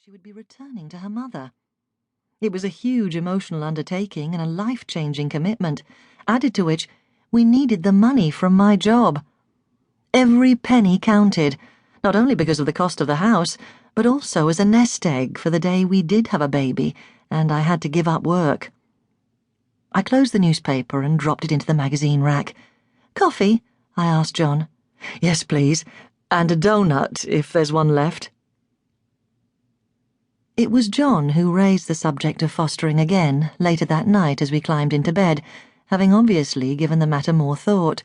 she would be returning to her mother. It was a huge emotional undertaking and a life-changing commitment, added to which we needed the money from my job. Every penny counted, not only because of the cost of the house, but also as a nest egg for the day we did have a baby and I had to give up work. I closed the newspaper and dropped it into the magazine rack. "Coffee?" I asked John. "Yes, please, and a donut, if there's one left." It was John who raised the subject of fostering again later that night as we climbed into bed, having obviously given the matter more thought.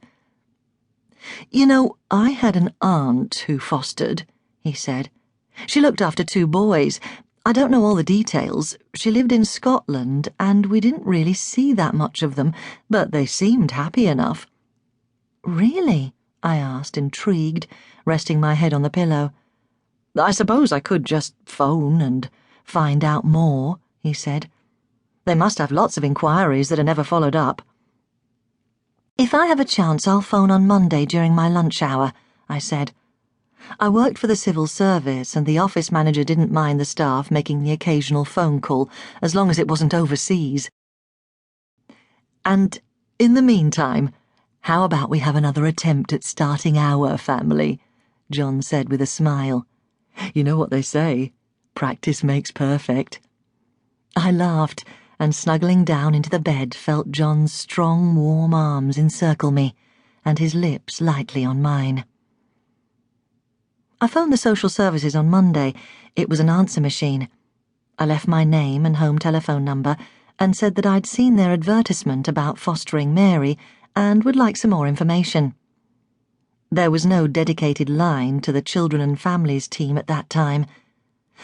"You know, I had an aunt who fostered," he said. "She looked after 2 boys. I don't know all the details. She lived in Scotland, and we didn't really see that much of them, but they seemed happy enough." "Really?" I asked, intrigued, resting my head on the pillow. "I suppose I could just phone and find out more," he said. "They must have lots of inquiries that are never followed up." "If I have a chance, I'll phone on Monday during my lunch hour," I said. I worked for the civil service, and the office manager didn't mind the staff making the occasional phone call, as long as it wasn't overseas. "And in the meantime, how about we have another attempt at starting our family?" John said with a smile. "You know what they say, practice makes perfect." I laughed, and snuggling down into the bed felt John's strong, warm arms encircle me, and his lips lightly on mine. I phoned the social services on Monday. It was an answer machine. I left my name and home telephone number, and said that I'd seen their advertisement about fostering Mary, and would like some more information. There was no dedicated line to the Children and Families team at that time.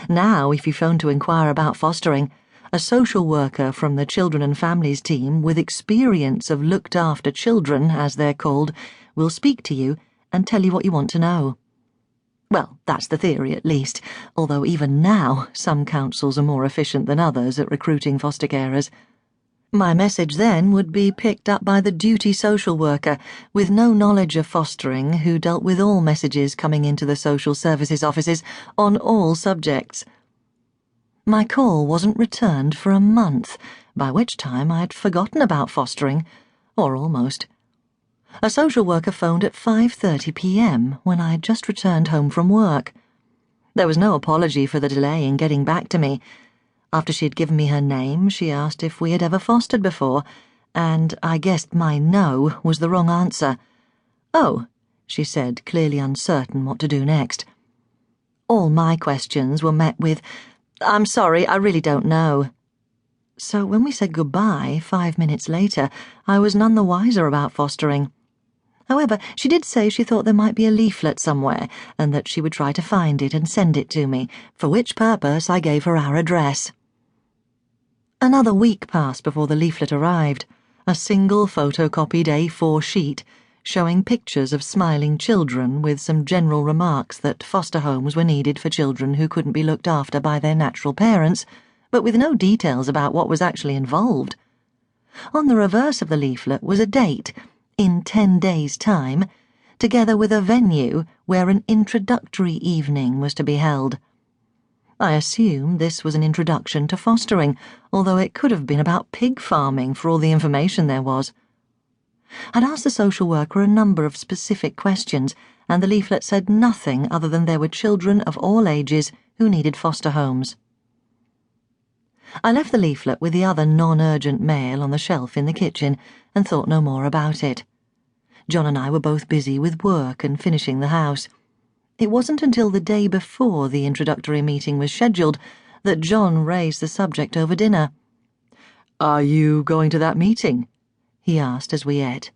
Now, if you phone to inquire about fostering, a social worker from the Children and Families team with experience of looked-after children, as they're called, will speak to you and tell you what you want to know. Well, that's the theory at least, although even now some councils are more efficient than others at recruiting foster carers. My message then would be picked up by the duty social worker with no knowledge of fostering who dealt with all messages coming into the social services offices on all subjects. My call wasn't returned for a month, by which time I'd forgotten about fostering, or almost. A social worker phoned at 5:30 p.m. when I'd just returned home from work. There was no apology for the delay in getting back to me. After she had given me her name, she asked if we had ever fostered before, and I guessed my no was the wrong answer. "Oh," she said, clearly uncertain what to do next. All my questions were met with, "I'm sorry, I really don't know." So when we said goodbye 5 minutes later, I was none the wiser about fostering. However, she did say she thought there might be a leaflet somewhere, and that she would try to find it and send it to me, for which purpose I gave her our address. Another week passed before the leaflet arrived, a single photocopied A4 sheet showing pictures of smiling children with some general remarks that foster homes were needed for children who couldn't be looked after by their natural parents, but with no details about what was actually involved. On the reverse of the leaflet was a date, in 10 days' time, together with a venue where an introductory evening was to be held. I assumed this was an introduction to fostering, although it could have been about pig farming for all the information there was. I'd asked the social worker a number of specific questions, and the leaflet said nothing other than there were children of all ages who needed foster homes. I left the leaflet with the other non-urgent mail on the shelf in the kitchen and thought no more about it. John and I were both busy with work and finishing the house. It wasn't until the day before the introductory meeting was scheduled that John raised the subject over dinner. "Are you going to that meeting?" he asked as we ate.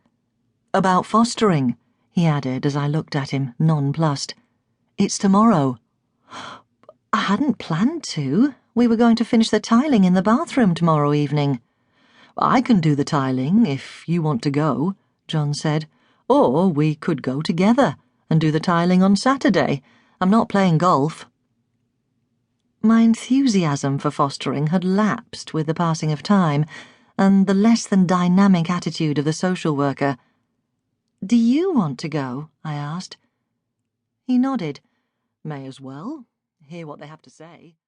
"About fostering," he added as I looked at him, nonplussed. "It's tomorrow." "I hadn't planned to. We were going to finish the tiling in the bathroom tomorrow evening." "I can do the tiling if you want to go," John said. "Or we could go together and do the tiling on Saturday. I'm not playing golf." My enthusiasm for fostering had lapsed with the passing of time, and the less than dynamic attitude of the social worker. "Do you want to go?" I asked. He nodded. "May as well. Hear what they have to say."